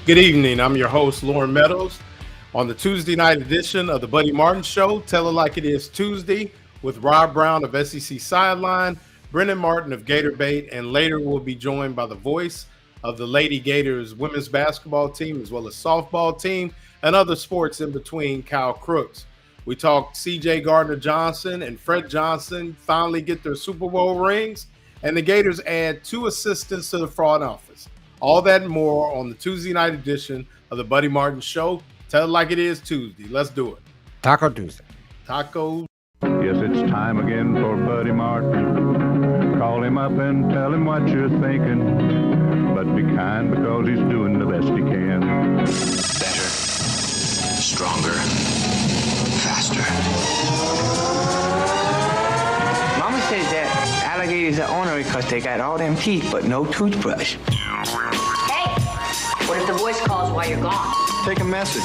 Good evening. I'm your host, Lauren Meadows, on the Tuesday night edition of the Buddy Martin Show. Tell it like it is Tuesday with Rob Brown of SEC Sideline, Brennan Martin of Gator Bait, and later we'll be joined by the voice of the Lady Gators women's basketball team, as well as softball team, and other sports in between, Kyle Crooks. We talked CJ Gardner-Johnson and Fred Johnson finally get their Super Bowl rings, and the Gators add 2 assistants to the front office. All that and more on the Tuesday night edition of the Buddy Martin Show. Tell it like it is Tuesday. Let's do it. Taco Tuesday. Tacos. Yes, it's time again for Buddy Martin. Call him up and tell him what you're thinking. But be kind because he's doing the best he can. Better, stronger, faster. Mama says that alligators are ornery because they got all them teeth but no toothbrush. Hey, what if the voice calls while you're gone? Take a message.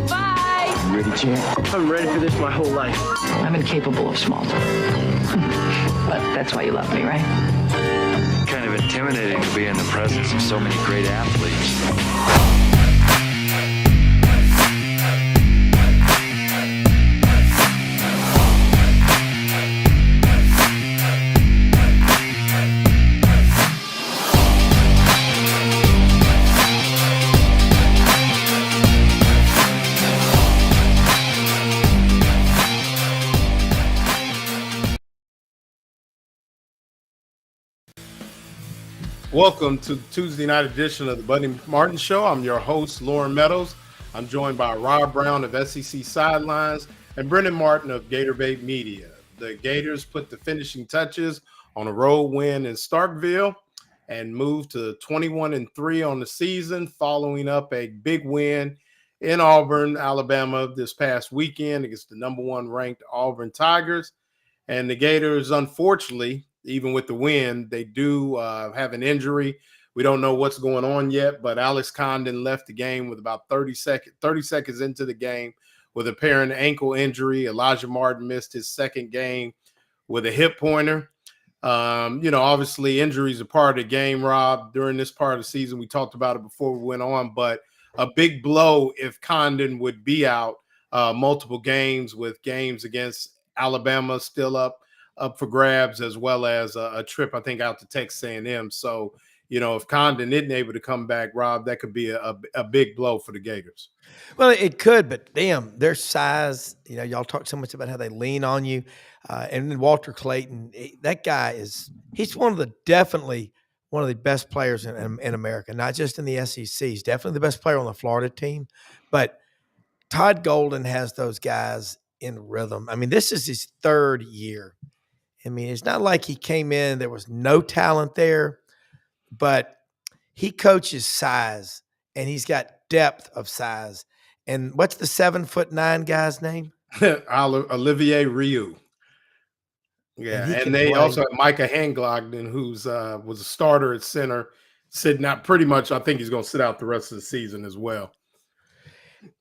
Bye. You ready, champ? I'm ready for this my whole life. I'm incapable of small talk. But that's why you love me, right? Kind of intimidating to be in the presence of so many great athletes. Welcome to the Tuesday night edition of the Buddy Martin Show. I'm your host, Lauren Meadows. I'm joined by Rob Brown of SEC Sidelines and Brennan Martin of Gator Bait Media. The Gators put the finishing touches on a road win in Starkville and moved to 21-3 on the season, following up a big win in Auburn, Alabama this past weekend against the number 1 ranked Auburn Tigers. And the Gators, unfortunately, even with the win, they do have an injury. We don't know what's going on yet, but Alex Condon left the game with about 30 seconds into the game with apparent ankle injury. Elijah Martin missed his second game with a hip pointer. Obviously injuries are part of the game, Rob. During this part of the season, we talked about it before we went on, but a big blow if Condon would be out multiple games, with games against Alabama still up for grabs, as well as a trip, I think, out to Texas A&M. So, if Condon isn't able to come back, Rob, that could be a big blow for the Gators. Well, it could, but damn, their size, y'all talk so much about how they lean on you. And then Walter Clayton, that guy he's definitely one of the best players in America, not just in the SEC. He's definitely the best player on the Florida team. But Todd Golden has those guys in rhythm. I mean, this is his 3rd year. I mean, it's not like he came in, there was no talent there, but he coaches size and he's got depth of size. And what's the 7'9" guy's name? Olivier Rioux. Yeah, and they also have Micah Hanglogden, who's was a starter at center, sitting out pretty much. I think he's going to sit out the rest of the season as well.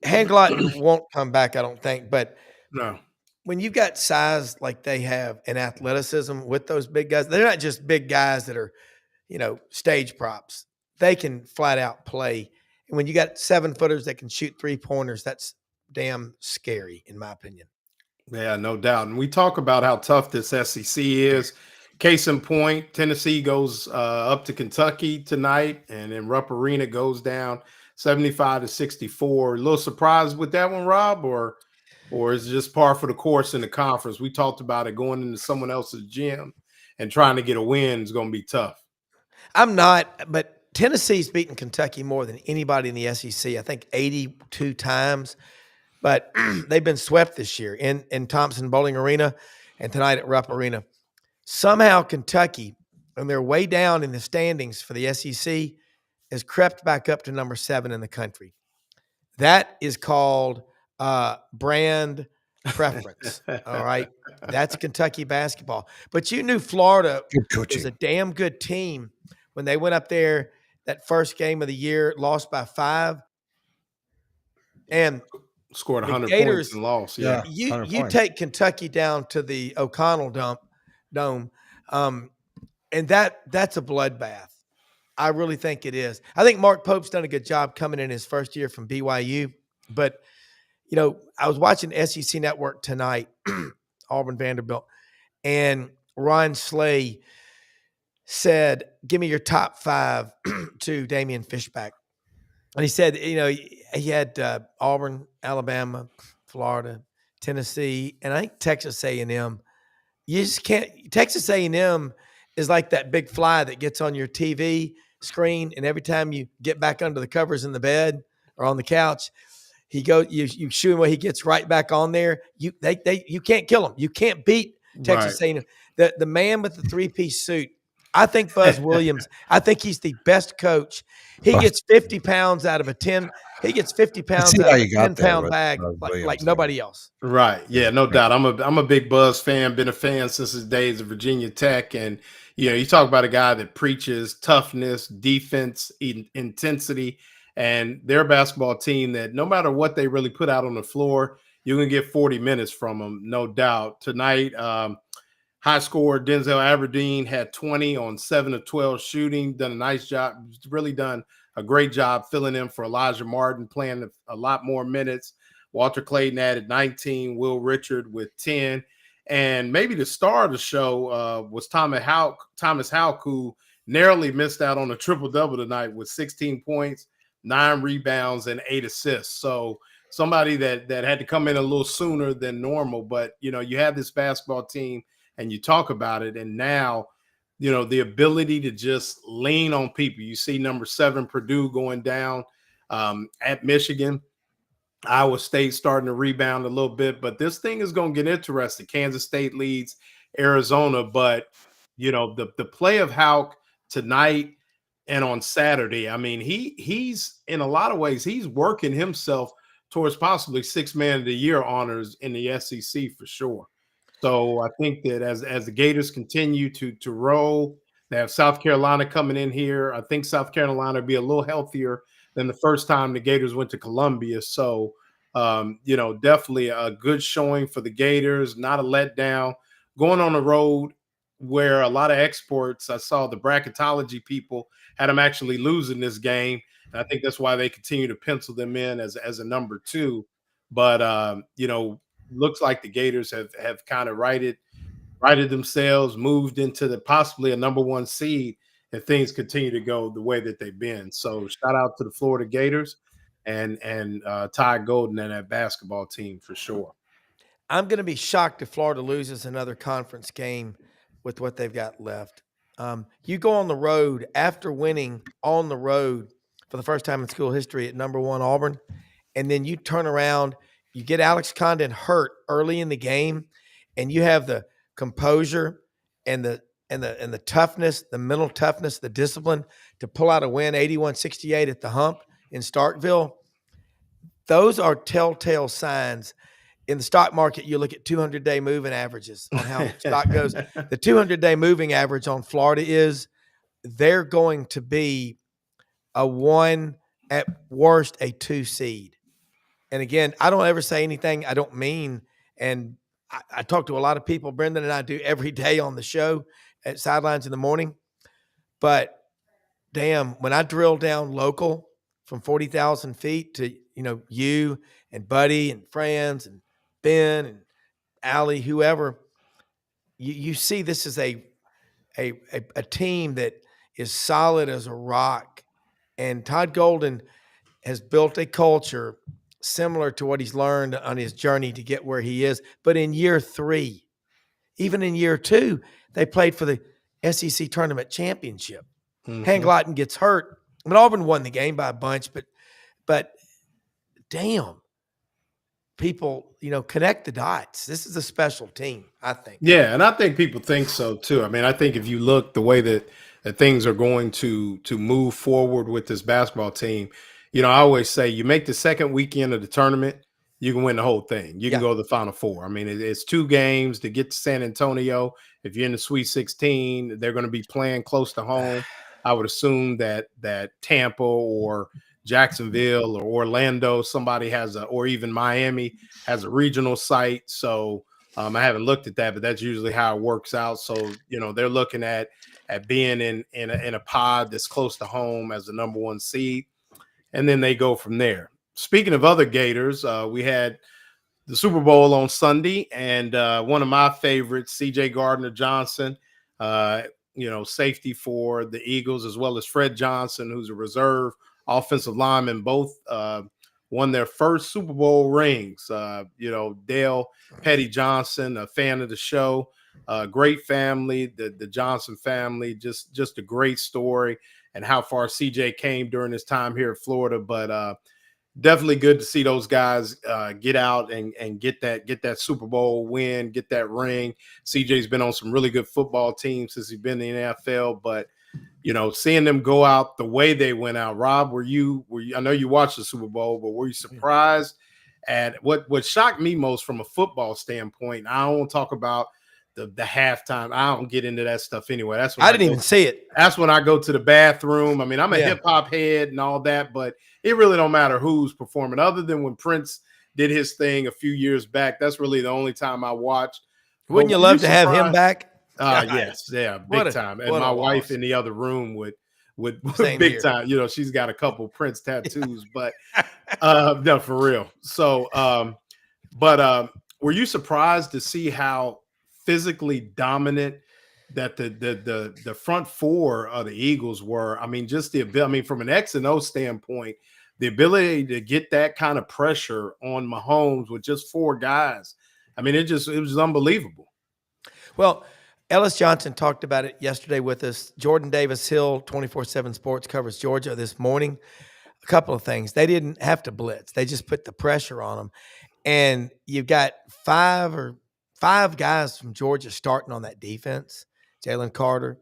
Hanglogden won't come back, I don't think, but no. When you've got size like they have and athleticism with those big guys, they're not just big guys that are, stage props. They can flat out play. And when you got 7-footers that can shoot 3-pointers, that's damn scary, in my opinion. Yeah, no doubt. And we talk about how tough this SEC is. Case in point, Tennessee goes up to Kentucky tonight, and then Rupp Arena goes down 75-64. A little surprised with that one, Rob, or is it just par for the course in the conference? We talked about it going into someone else's gym and trying to get a win is going to be tough. I'm not, but Tennessee's beaten Kentucky more than anybody in the SEC, I think 82 times. But they've been swept this year in Thompson Bowling Arena and tonight at Rupp Arena. Somehow Kentucky, and they're way down in the standings for the SEC, has crept back up to number 7 in the country. That is called brand preference. All right. That's Kentucky basketball. But you knew Florida was a damn good team when they went up there that first game of the year, lost by 5. And scored 100 Gators, points and lost. Yeah. You take Kentucky down to the O'Connell Dome, and that's a bloodbath. I really think it is. I think Mark Pope's done a good job coming in his first year from BYU. But, I was watching SEC Network tonight, Auburn Vanderbilt, and Ron Slay said, give me your top 5 to Damian Fishback. And he said, he had Auburn, Alabama, Florida, Tennessee, and I think Texas A&M. You just can't. Texas A&M is like that big fly that gets on your TV screen, and every time you get back under the covers in the bed or on the couch, you shoo him away. He gets right back on there. You can't kill him. You can't beat Texas A&M. The man with the 3-piece suit. I think Buzz Williams. I think he's the best coach. He gets 50 pounds out of a 10. He gets 50 pounds out of a 10-pound bag like nobody else. Right. Yeah, no doubt. I'm a big Buzz fan, been a fan since his days of Virginia Tech. And, you talk about a guy that preaches toughness, defense, intensity, and they're a basketball team that no matter what they really put out on the floor, you're going to get 40 minutes from them, no doubt. Tonight, high scorer Denzel Aberdeen had 20 on 7 of 12 shooting, done a nice job, really done a great job filling in for Elijah Martin, playing a lot more minutes. Walter Clayton added 19, Will Richard with 10. And maybe the star of the show was Thomas Houck, who narrowly missed out on a triple-double tonight with 16 points, 9 rebounds, and 8 assists. So somebody that had to come in a little sooner than normal. But, you have this basketball team, and you talk about it, and now, the ability to just lean on people. You see number 7 Purdue going down at Michigan. Iowa State starting to rebound a little bit, but this thing is going to get interesting. Kansas State leads Arizona, but, the play of Houck tonight and on Saturday, I mean, he's in a lot of ways, he's working himself towards possibly 6th Man of the Year honors in the SEC for sure. So I think that as the Gators continue to roll, they have South Carolina coming in here. I think South Carolina will be a little healthier than the first time the Gators went to Columbia. So, definitely a good showing for the Gators, not a letdown. Going on the road where a lot of exports, I saw the bracketology people had them actually losing this game. And I think that's why they continue to pencil them in as a number 2. But, looks like the Gators have kind of righted themselves, moved into possibly a number 1 seed, and things continue to go the way that they've been. So shout out to the Florida Gators and Ty Golden and that basketball team for sure. I'm going to be shocked if Florida loses another conference game with what they've got left. You go on the road after winning on the road for the first time in school history at number 1 Auburn, and then you turn around, you get Alex Condon hurt early in the game, and you have the composure and the toughness, the mental toughness, the discipline to pull out a win 81-68 at the Hump in Starkville. Those are telltale signs. In the stock market, you look at 200-day moving averages on how stock goes. The 200-day moving average on Florida is they're going to be a 1, at worst a 2 seed. And again, I don't ever say anything I don't mean. And I talk to a lot of people, Brendan and I do every day on the show at Sidelines in the Morning. But damn, when I drill down local from 40,000 feet to, you and Buddy and friends and Ben and Allie, whoever, you see this is a team that is solid as a rock. And Todd Golden has built a culture similar to what he's learned on his journey to get where he is. But in year 3, even in year 2, they played for the SEC tournament championship. Mm-hmm. Hanglotten gets hurt. I mean, Auburn won the game by a bunch, but damn, people, connect the dots. This is a special team, I think. Yeah, and I think people think so too. I mean, I think if you look the way that things are going to move forward with this basketball team, I always say you make the second weekend of the tournament, you can win the whole thing. You can go to the Final Four. I mean, it's 2 games to get to San Antonio. If you're in the Sweet 16, they're going to be playing close to home. I would assume that Tampa or Jacksonville or Orlando, somebody or even Miami has a regional site. So I haven't looked at that, but that's usually how it works out. So, they're looking at, at being in a pod that's close to home as the number 1 seed, and then they go from there. Speaking of other Gators, we had the Super Bowl on Sunday, and one of my favorites, C.J. Gardner-Johnson, safety for the Eagles, as well as Fred Johnson, who's a reserve offensive lineman, both won their first Super Bowl rings. Dale Petty Johnson, a fan of the show, great family, the Johnson family, just a great story, and how far CJ came during his time here in Florida. But definitely good to see those guys get out and get that Super Bowl win, get that ring. CJ's been on some really good football teams since he's been in the NFL, but seeing them go out the way they went out. Rob, were you I know you watched the Super Bowl, but were you surprised at what shocked me most from a football standpoint? I don't talk about the halftime. I don't get into that stuff anyway. That's when I didn't even see it. That's when I go to the bathroom. I mean, I'm a hip hop head and all that, but it really don't matter who's performing, other than when Prince did his thing a few years back. That's really the only time I watched. Wouldn't you love to have him back? Yes, yeah, big time. And my wife in the other room would big time. She's got a couple Prince tattoos, but no, for real. So, but were you surprised to see how physically dominant that the front four of the Eagles were? I mean, just the ability. I mean, from an X and O standpoint, the ability to get that kind of pressure on Mahomes with just 4 guys. I mean, it was unbelievable. Well, Ellis Johnson talked about it yesterday with us. Jordan Davis Hill, 24/7 Sports, covers Georgia this morning. A couple of things. They didn't have to blitz. They just put the pressure on them. And you've got 5 guys from Georgia starting on that defense. Jalen Carter,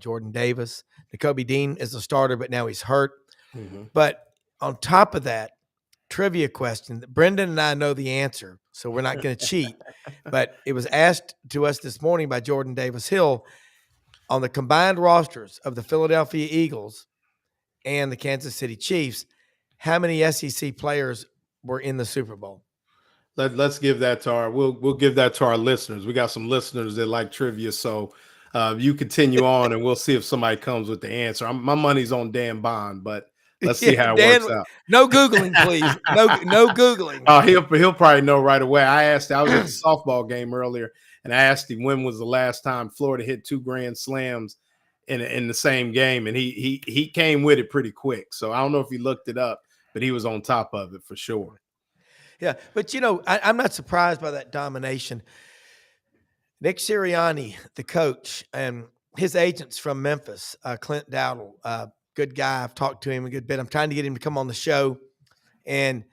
Jordan Davis. Nakobe Dean is a starter, but now he's hurt. Mm-hmm. But on top of that, trivia question that Brendan and I know the answer, so we're not going to cheat. But it was asked to us this morning by Jordan Davis Hill on the combined rosters of the Philadelphia Eagles and the Kansas City Chiefs, how many SEC players were in the Super Bowl? Let's give that to we'll give that to our listeners. We got some listeners that like trivia, so you continue on, and we'll see if somebody comes with the answer. My money's on Dan Bond, but let's see how it works out. No Googling, please. No Googling. He'll probably know right away. I was at the softball game earlier, and I asked him when was the last time Florida hit 2 grand slams in the same game, and he came with it pretty quick. So I don't know if he looked it up, but he was on top of it for sure. Yeah, but I'm not surprised by that domination. Nick Sirianni, the coach, and his agents from Memphis, Clint Dowdle, good guy. I've talked to him a good bit. I'm trying to get him to come on the show, and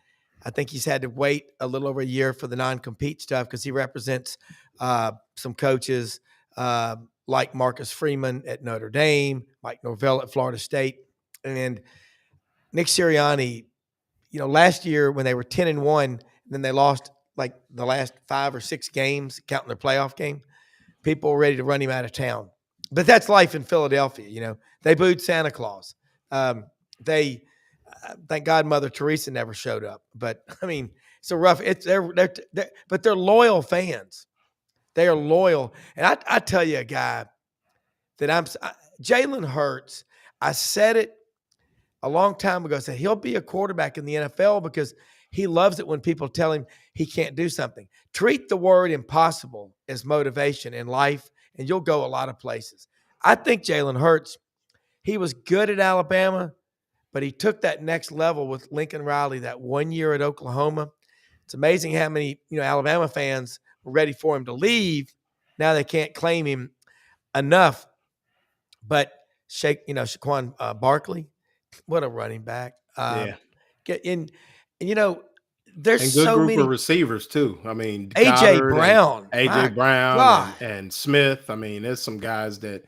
I think he's had to wait a little over a year for the non-compete stuff because he represents some coaches like Marcus Freeman at Notre Dame, Mike Norvell at Florida State, and Nick Sirianni. Last year when they were 10-1, and then they lost like the last 5 or 6 games, counting their playoff game, people were ready to run him out of town. But that's life in Philadelphia. They booed Santa Claus. Thank God Mother Teresa never showed up. But I mean, it's a rough. But they're loyal fans. They are loyal, and I tell you, a guy that Jalen Hurts. I said it a long time ago. I said he'll be a quarterback in the NFL because he loves it when people tell him he can't do something. Treat the word impossible as motivation in life, and you'll go a lot of places. I think Jalen Hurts, he was good at Alabama, but he took that next level with Lincoln Riley that 1 year at Oklahoma. It's amazing how many Alabama fans were ready for him to leave. Now they can't claim him enough. But Saquon Barkley, what a running back. Yeah. There's and good so group many of receivers too. I mean, A.J. Brown. Brown and Smith. I mean, there's some guys that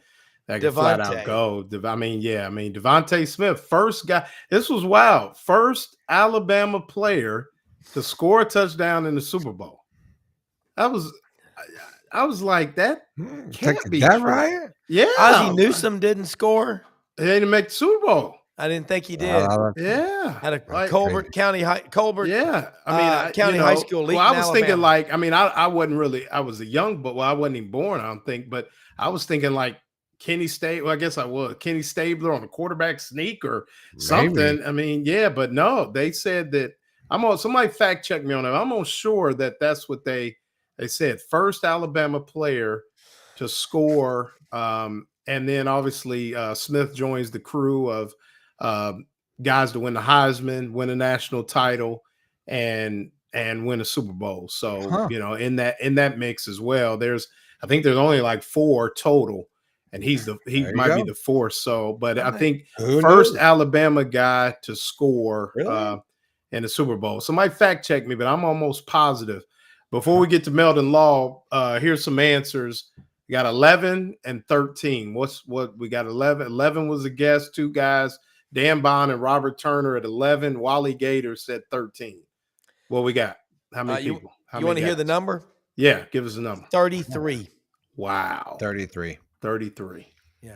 can flat out go. Devontae Smith, first guy. This was wild. First Alabama player to score a touchdown in the Super Bowl. I was like, that can't be that true. right? Yeah. Ozzie Newsome didn't score. He didn't make the Super Bowl. I didn't think he did. Yeah. Had a Colbert County High Yeah. County high school league. Well, I was thinking I wasn't really, I was a young, but I wasn't even born, I don't think, but I was thinking like Kenny Stabler. Well, I guess I was Kenny Stabler on a quarterback sneak or Maybe. something. I mean, yeah, but no, they said that somebody fact check me on it. I'm almost sure that that's what they said. First Alabama player to score. And then obviously Smith joins the crew of guys to win the Heisman, win a national title, and win a Super Bowl. So, in that mix as well, I think there's only like 4 total, and he might be the 4th. So, but I think first Alabama guy to score in the Super Bowl. Somebody fact check me, but I'm almost positive. Before we get to Meldon Law, here's some answers. We got 11 and 13. What we got? 11. 11 was a guess. 2 guys, Dan Bond and Robert Turner at 11. Wally Gator said 13. What we got? How many people? You want to hear the number? Yeah, give us a number. 33. Wow. 33. 33. Yeah.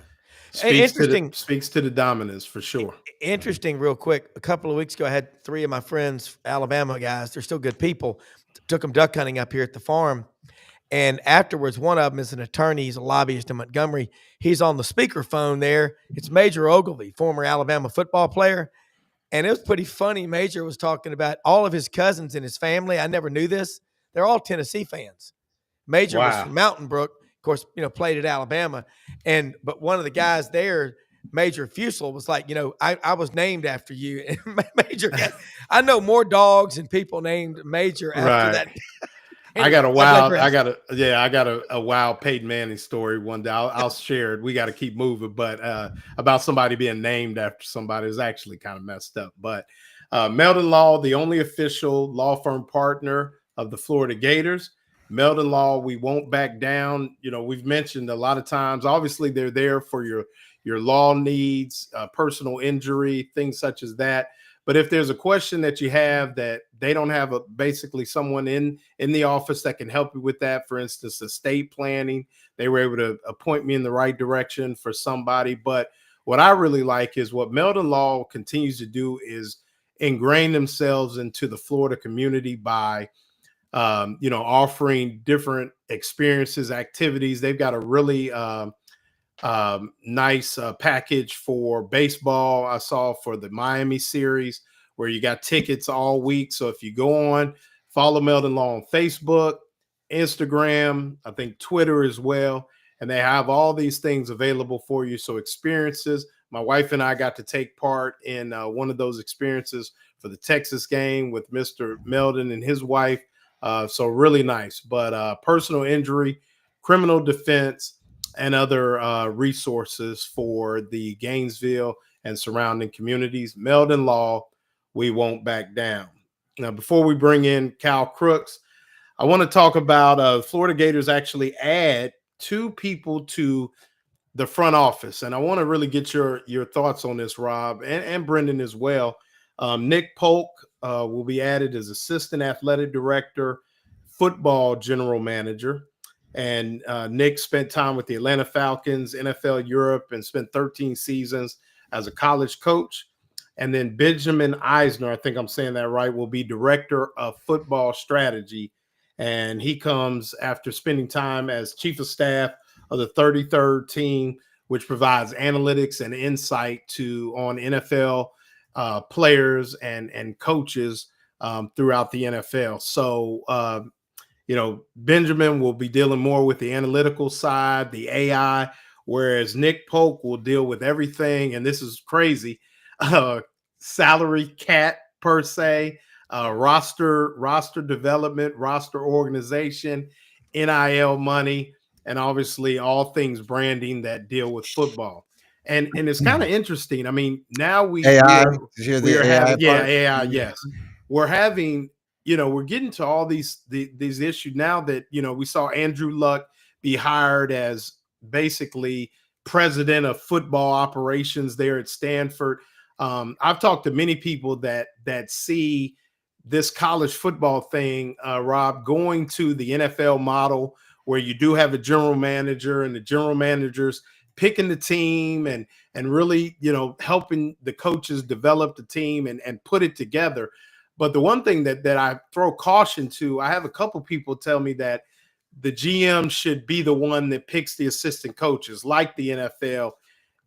Speaks to the dominance for sure. Interesting, real quick. A couple of weeks ago, I had 3 of my friends, Alabama guys. They're still good people. Took them duck hunting up here at the farm. And afterwards, one of them is an attorney. He's a lobbyist in Montgomery. He's on the speakerphone there. It's Major Ogilvy, former Alabama football player. And it was pretty funny. Major was talking about all of his cousins and his family. I never knew this. They're all Tennessee fans. Major was from Mountain Brook, of course, played at Alabama. But one of the guys there, Major Fusel, was like, I was named after you. And Major, I know more dogs and people named Major after that. I got a wild Peyton Manning story one day. I'll share it. We got to keep moving, but about somebody being named after somebody is actually kind of messed up. But Meldon Law, the only official law firm partner of the Florida Gators. Meldon Law, we won't back down. We've mentioned a lot of times, obviously they're there for your law needs, personal injury, things such as that. But if there's a question that you have that they don't have basically someone in the office that can help you with that, for instance, estate planning, they were able to point me in the right direction for somebody. But what I really like is what Meldon Law continues to do is ingrain themselves into the Florida community by, offering different experiences, activities. They've got a really nice package for baseball. I saw for the Miami series where you got tickets all week. So if you go on, follow Meldon Law on Facebook, Instagram, I think Twitter as well. And they have all these things available for you. So experiences. My wife and I got to take part in one of those experiences for the Texas game with Mr. Meldon and his wife. So really nice. But personal injury, criminal defense, and other resources for the Gainesville and surrounding communities. Meldon Law, we won't back down. Now, before we bring in Kyle Crooks, I want to talk about Florida Gators actually add 2 people to the front office. And I want to really get your thoughts on this, Rob, and Brendan as well. Nick Polk will be added as assistant athletic director, football general manager. And Nick spent time with the Atlanta Falcons, NFL Europe, and spent 13 seasons as a college coach. And then Benjamin Eisner, I think I'm saying that right, will be director of football strategy. And he comes after spending time as chief of staff of the 33rd team, which provides analytics and insight on NFL players and coaches throughout the NFL. So, Benjamin will be dealing more with the analytical side, the AI, whereas Nick Polk will deal with everything. And this is crazy. Salary cap per se, roster development, roster organization, NIL money, and obviously all things branding that deal with football. And it's kind of interesting. I mean, now AI. AI. Yes, we're having. We're getting to all these issues now that, we saw Andrew Luck be hired as basically president of football operations there at Stanford. I've talked to many people that see this college football thing, Rob, going to the NFL model where you do have a general manager and the general managers picking the team and really, helping the coaches develop the team and put it together. But the one thing that I throw caution to, I have a couple people tell me that the GM should be the one that picks the assistant coaches, like the NFL.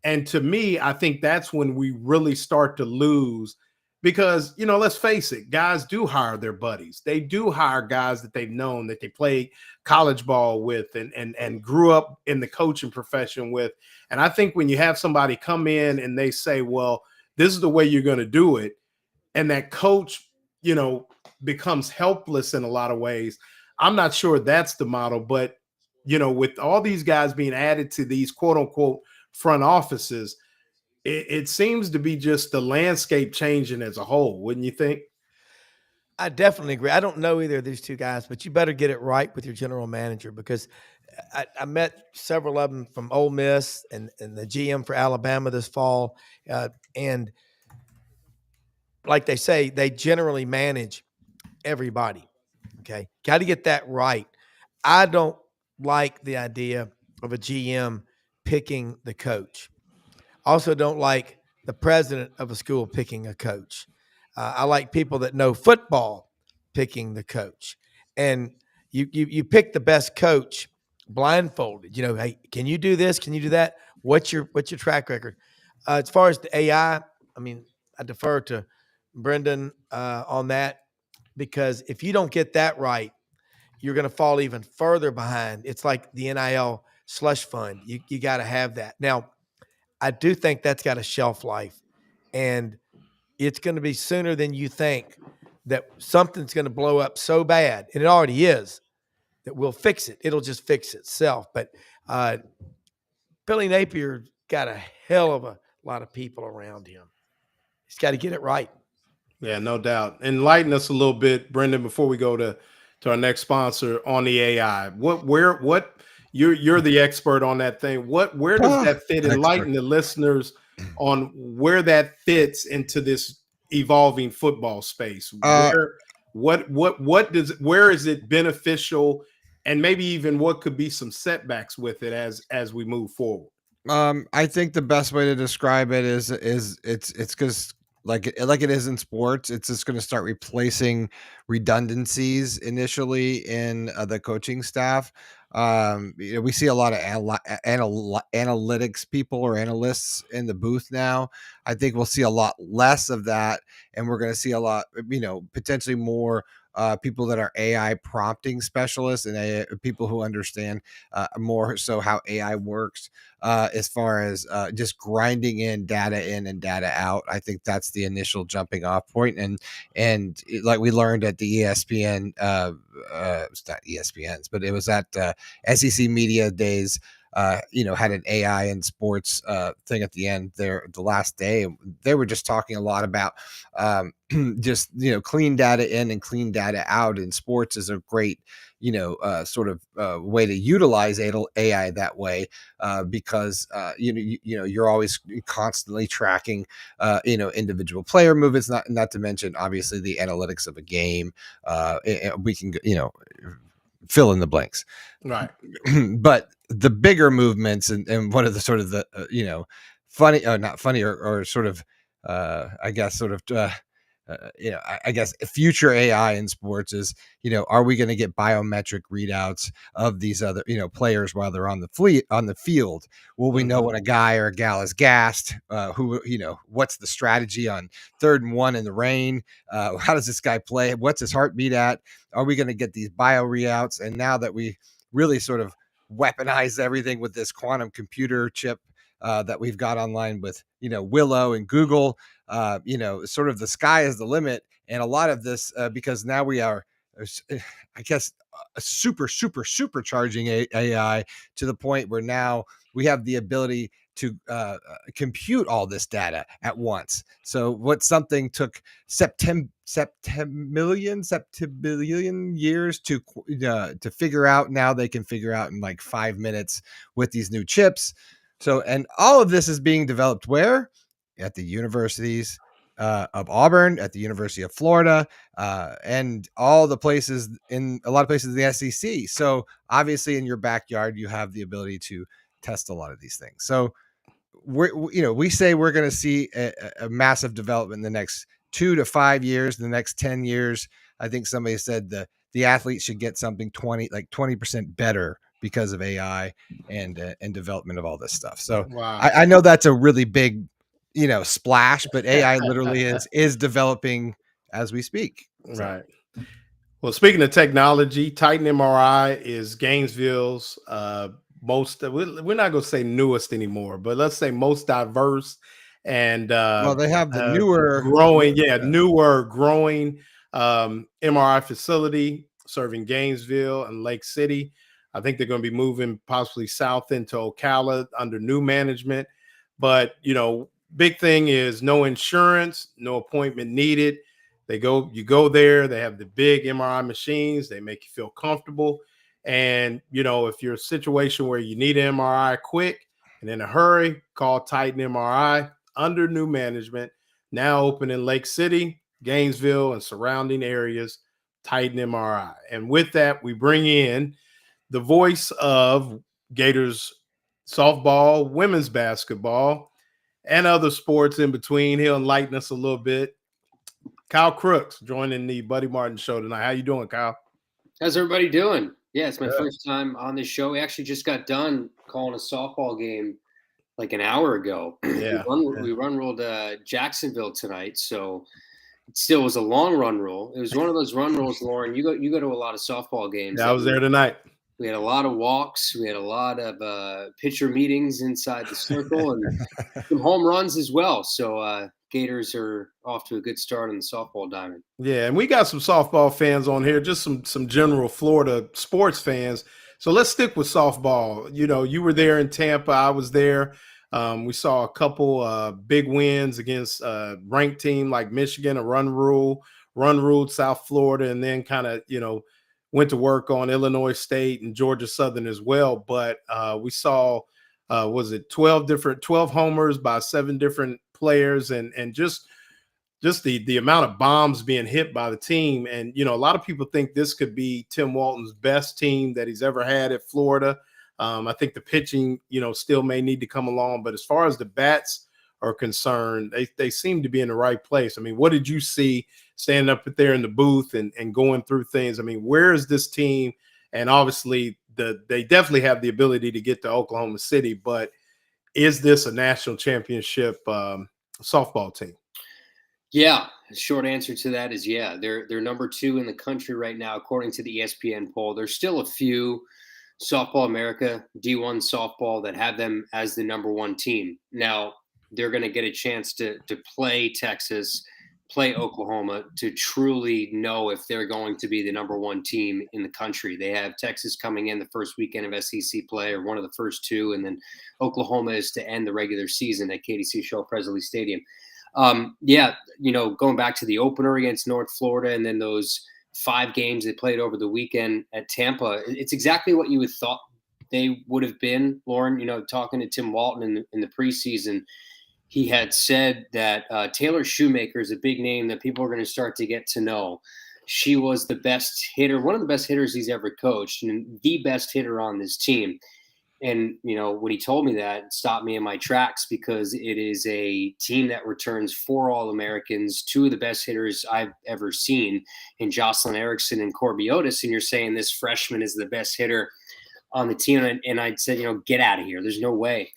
And to me, I think that's when we really start to lose because, let's face it, guys do hire their buddies. They do hire guys that they've known, that they played college ball with and grew up in the coaching profession with. And I think when you have somebody come in and they say, well, this is the way you're going to do it, and that coach, becomes helpless in a lot of ways, I'm not sure that's the model. But, with all these guys being added to these quote unquote front offices, it seems to be just the landscape changing as a whole, wouldn't you think? I definitely agree. I don't know either of these two guys, but you better get it right with your general manager, because I met several of them from Ole Miss and the GM for Alabama this fall. And like they say, they generally manage everybody. Okay. Got to get that right. I don't like the idea of a GM picking the coach. Also don't like the president of a school picking a coach. I like people that know football picking the coach. And you pick the best coach blindfolded. Hey, can you do this? Can you do that? What's your track record? As far as the AI, I mean, I defer to Brendan on that, because if you don't get that right, you're going to fall even further behind. It's like the NIL slush fund. You got to have that. Now, I do think that's got a shelf life, and it's going to be sooner than you think that something's going to blow up so bad, and it already is, that we'll fix it. It'll just fix itself. But Billy Napier got a hell of a lot of people around him. He's got to get it right. Yeah, no doubt. Enlighten us a little bit, Brendan, before we go to our next sponsor on the AI. What you're the expert on that thing. Where does that fit? Enlighten the listeners on where that fits into this evolving football space. Where is it beneficial, and maybe even what could be some setbacks with it as we move forward? I think the best way to describe it is it's because like it is in sports, it's just going to start replacing redundancies initially in the coaching staff. We see a lot of analytics people or analysts in the booth now. I think we'll see a lot less of that, and we're going to see a lot, potentially more people that are AI prompting specialists and people who understand more so how AI works, as far as just grinding in and data out. I think that's the initial jumping off point. And like we learned at the ESPN, it's not ESPN's, but it was at SEC Media Days. Had an AI in sports thing at the end there the last day. They were just talking a lot about just, clean data in and clean data out in sports is a great, sort of way to utilize AI that way, because, you're always constantly tracking, individual player movements, not to mention, obviously, the analytics of a game. We can, fill in the blanks. Right. But the bigger movements and one of the sort of the, funny, not funny, or sort of, I guess, sort of, I guess future AI in sports is, are we going to get biometric readouts of these other, players while they're on the field? Will we know when a guy or a gal is gassed? What's the strategy on 3rd and 1 in the rain? How does this guy play? What's his heartbeat at? Are we going to get these bio readouts? And now that we really sort of weaponize everything with this quantum computer chip that we've got online with, Willow and Google, sort of the sky is the limit. And a lot of this, because now we are, I guess, supercharging AI to the point where now we have the ability to compute all this data at once. So what something took septillion years to figure out, now they can figure out in like 5 minutes with these new chips. So, and all of this is being developed where? At the universities of Auburn, at the University of Florida, and all the places, in a lot of places in the SEC. So obviously in your backyard, you have the ability to test a lot of these things. So we say we're going to see a massive development in the next 2 to 5 years, in the next 10 years. I think somebody said the the athletes should get something 20% better because of AI and development of all this stuff. So Wow. I know that's a really big, splash, but AI literally is developing as we speak. So. Right. Well, speaking of technology, Titan MRI is Gainesville's most, we're not going to say newest anymore, but let's say most diverse and Well, they have the newer growing MRI facility serving Gainesville and Lake City. I think they're going to be moving possibly south into Ocala under new management. But, big thing is no insurance, no appointment needed. You go there, they have the big MRI machines, they make you feel comfortable. And, if you're a situation where you need an MRI quick and in a hurry, call Titan MRI under new management, now open in Lake City, Gainesville, and surrounding areas, Titan MRI. And with that, we bring in the voice of Gators softball, women's basketball, and other sports in between. He'll enlighten us a little bit. Kyle Crooks joining the Buddy Martin Show tonight. How you doing, Kyle? How's everybody doing? Yeah, it's my first time on this show. We actually just got done calling a softball game like an hour ago. Yeah. We run-rolled Jacksonville tonight, so it still was a long run roll. It was one of those run rolls, Lauren. You go to a lot of softball games. Yeah, I was there tonight. We had a lot of walks. We had a lot of pitcher meetings inside the circle and some home runs as well. So Gators are off to a good start on the softball diamond. Yeah, and we got some softball fans on here, just some general Florida sports fans. So let's stick with softball. You were there in Tampa. I was there. We saw a couple big wins against a ranked team like Michigan, a run-ruled South Florida, and then kind of, went to work on Illinois State and Georgia Southern as well. But we saw, 12 homers by 7 different players and just the amount of bombs being hit by the team. And, a lot of people think this could be Tim Walton's best team that he's ever had at Florida. I think the pitching, still may need to come along. But as far as the bats are concerned, they seem to be in the right place. I mean, what did you see standing up there in the booth and going through things? I mean, where is this team? And obviously, they definitely have the ability to get to Oklahoma City. But is this a national championship softball team? Yeah, the short answer to that is yeah. They're number 2 in the country right now, according to the ESPN poll. There's still a few Softball America, D1 softball, that have them as the number 1 team. Now, they're going to get a chance to play Texas, play Oklahoma to truly know if they're going to be the number 1 team in the country. They have Texas coming in the first weekend of SEC play, or one of the first 2, and then Oklahoma is to end the regular season at KDC Show Presley Stadium. Going back to the opener against North Florida and then those 5 games they played over the weekend at Tampa, it's exactly what you would thought they would have been, Lauren. Talking to Tim Walton in the preseason, he had said that Taylor Shoemaker is a big name that people are going to start to get to know. She was the best hitter, one of the best hitters he's ever coached, and the best hitter on this team. And, when he told me that, it stopped me in my tracks, because it is a team that returns 4 All-Americans, 2 of the best hitters I've ever seen in Jocelyn Erickson and Corby Otis. And you're saying this freshman is the best hitter on the team. And I said, get out of here. There's no way.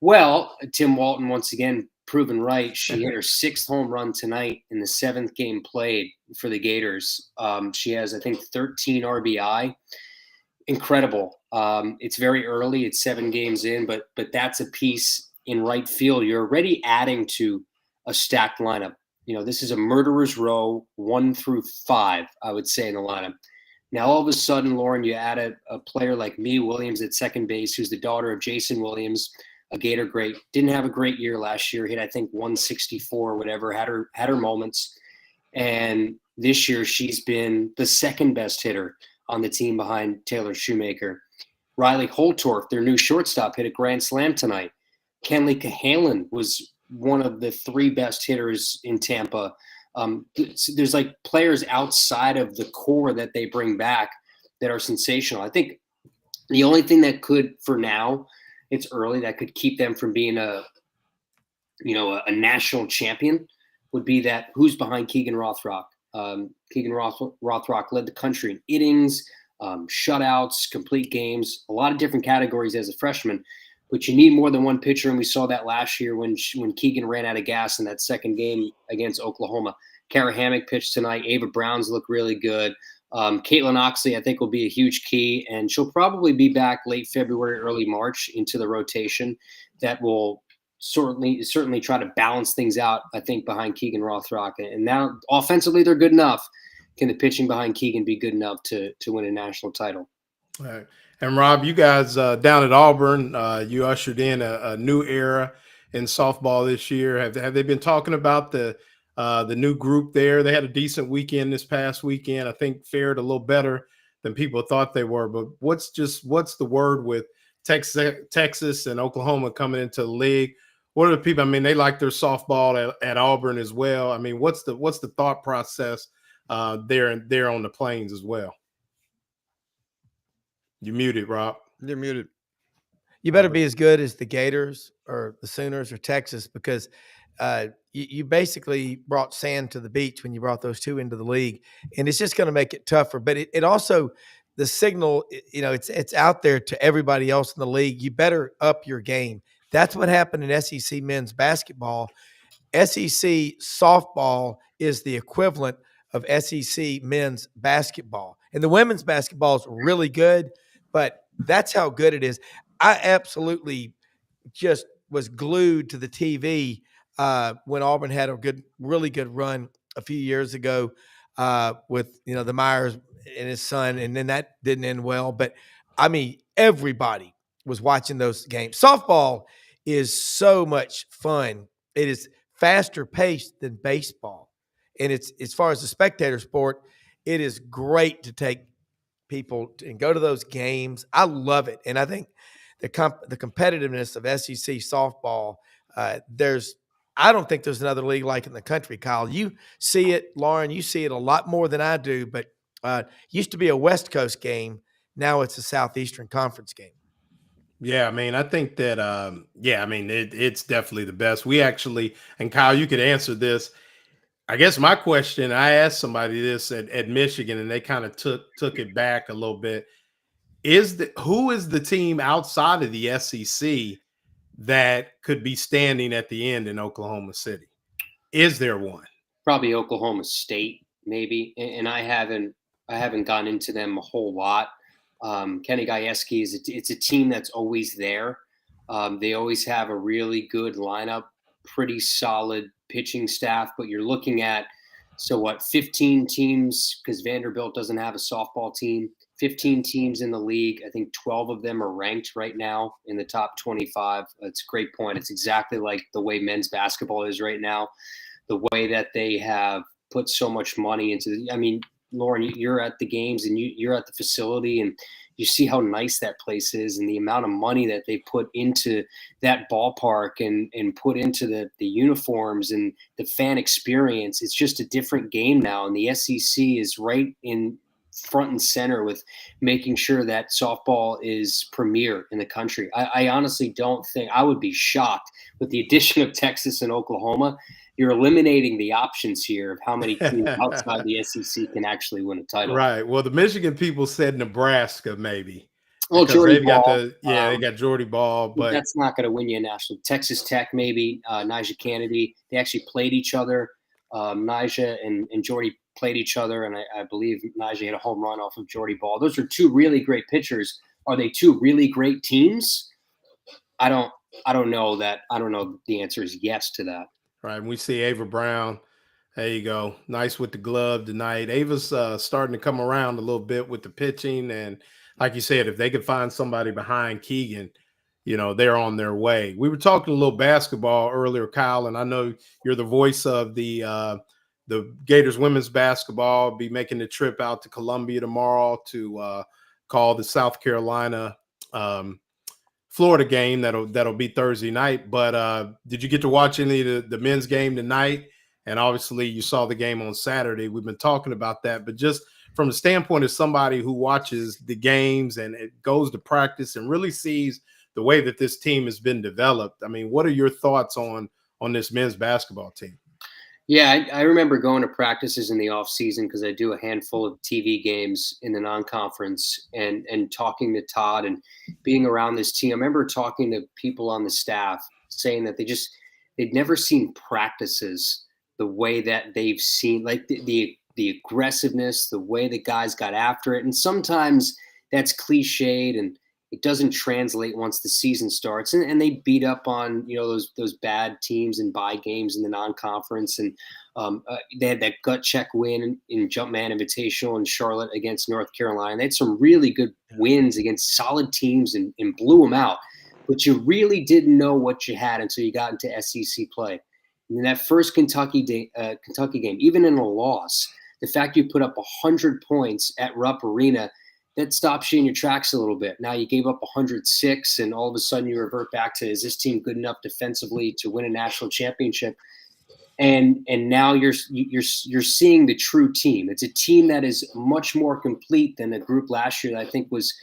Well, Tim Walton, once again, proven right. She hit her 6th home run tonight in the 7th game played for the Gators. She has, I think, 13 RBI. Incredible. It's very early. It's 7 games in, but that's a piece in right field. You're already adding to a stacked lineup. This is a murderer's row 1 through 5, I would say, in the lineup. Now, all of a sudden, Lauren, you add a player like Mia Williams at second base, who's the daughter of Jason Williams, a Gator great. Didn't have a great year last year. Hit, I think, 164 or whatever. Had her moments. And this year, she's been the second best hitter on the team behind Taylor Shoemaker. Riley Holtorf, their new shortstop, hit a grand slam tonight. Kenley Cahalan was one of the 3 best hitters in Tampa. There's like players outside of the core that they bring back that are sensational. I think the only thing that could, for now, it's early, that could keep them from being a national champion would be that who's behind Keegan Rothrock. Keegan Rothrock led the country in innings, shutouts, complete games, a lot of different categories as a freshman. But you need more than one pitcher, and we saw that last year when Keegan ran out of gas in that second game against Oklahoma. Kara Hammock pitched tonight. Ava Brown's look really good. Caitlin Oxley, I think, will be a huge key, and she'll probably be back late February, early March into the rotation. That will certainly try to balance things out, I think, behind Keegan Rothrock. And now offensively, they're good enough. Can the pitching behind Keegan be good enough to win a national title? All right. And Rob, you guys down at Auburn, you ushered in a new era in softball this year. Have they been talking about the new group there? They had a decent weekend this past weekend. I think fared a little better than people thought they were. But what's the word with Texas and Oklahoma coming into the league? What are the people? I mean, they like their softball at Auburn as well. I mean, what's the thought process there on the Plains as well? You muted, Rob. You're muted. You better be as good as the Gators or the Sooners or Texas, because you basically brought sand to the beach when you brought those two into the league, and it's just going to make it tougher. But it also, the signal, it's out there to everybody else in the league. You better up your game. That's what happened in SEC men's basketball. SEC softball is the equivalent of SEC men's basketball, and the women's basketball is really good. But that's how good it is. I absolutely just was glued to the TV when Auburn had a really good run a few years ago with the Myers and his son, and then that didn't end well. But I mean, everybody was watching those games. Softball is so much fun. It is faster paced than baseball, and it's, as far as the spectator sport, it is great to take people and go to those games. I love it. And I think the competitiveness of SEC softball, I don't think there's another league like it in the country. Kyle, you see it, Lauren, you see it a lot more than I do, but used to be a West Coast game. Now it's a Southeastern Conference game. Yeah, I mean, I think that, it's definitely the best. We actually, and Kyle, you could answer this. I guess my question, I asked somebody this at Michigan, and they kind of took it back a little bit. Who is the team outside of the SEC that could be standing at the end in Oklahoma City? Is there one? Probably Oklahoma State, maybe. And I haven't gone into them a whole lot. Kenny Gajewski it's a team that's always there. They always have a really good lineup, pretty solid pitching staff, but you're looking at 15 teams, because Vanderbilt doesn't have a softball team, 15 teams in the league. I think 12 of them are ranked right now in the top 25. That's a great point. It's exactly like the way men's basketball is right now, the way that they have put so much money into I mean, Lauren, you're at the games and you're at the facility, and you see how nice that place is and the amount of money that they put into that ballpark and put into the uniforms and the fan experience. It's just a different game now. And the SEC is right in front and center with making sure that softball is premier in the country. I honestly don't think, I would be shocked with the addition of Texas and Oklahoma. You're eliminating the options here of how many teams outside the SEC can actually win a title. Right. Well, the Michigan people said Nebraska, maybe. Oh, Jordy Ball. They got Jordy Ball, but that's not going to win you a national. Texas Tech, maybe. Nyjah Kennedy. They actually played each other. Nyjah and Jordy played each other, and I believe Nyjah hit a home run off of Jordy Ball. Those are two really great pitchers. Are they two really great teams? I don't know that. I don't know. The answer is yes to that. Right. And we see Ava Brown. There you go. Nice with the glove tonight. Ava's starting to come around a little bit with the pitching. And like you said, if they could find somebody behind Keegan, they're on their way. We were talking a little basketball earlier, Kyle, and I know you're the voice of the Gators women's basketball. Be making the trip out to Columbia tomorrow to call the South Carolina Florida game that'll be Thursday night. But did you get to watch any of the men's game tonight? And obviously you saw the game on Saturday. We've been talking about that, but just from the standpoint of somebody who watches the games and it goes to practice and really sees the way that this team has been developed. I mean, what are your thoughts on this men's basketball team? Yeah, I remember going to practices in the off season because I do a handful of TV games in the non-conference, and talking to Todd and being around this team. I remember talking to people on the staff saying that they'd never seen practices the way that they've seen, like the aggressiveness, the way the guys got after it. And sometimes that's cliched and it doesn't translate once the season starts. And they beat up on, those bad teams and bye games in the non-conference. And they had that gut check win in Jumpman Invitational in Charlotte against North Carolina. They had some really good wins against solid teams and blew them out. But you really didn't know what you had until you got into SEC play. And in that first Kentucky game, even in a loss, the fact you put up 100 points at Rupp Arena, that stops you in your tracks a little bit. Now you gave up 106, and all of a sudden you revert back to, is this team good enough defensively to win a national championship? And now you're seeing the true team. It's a team that is much more complete than the group last year that I think was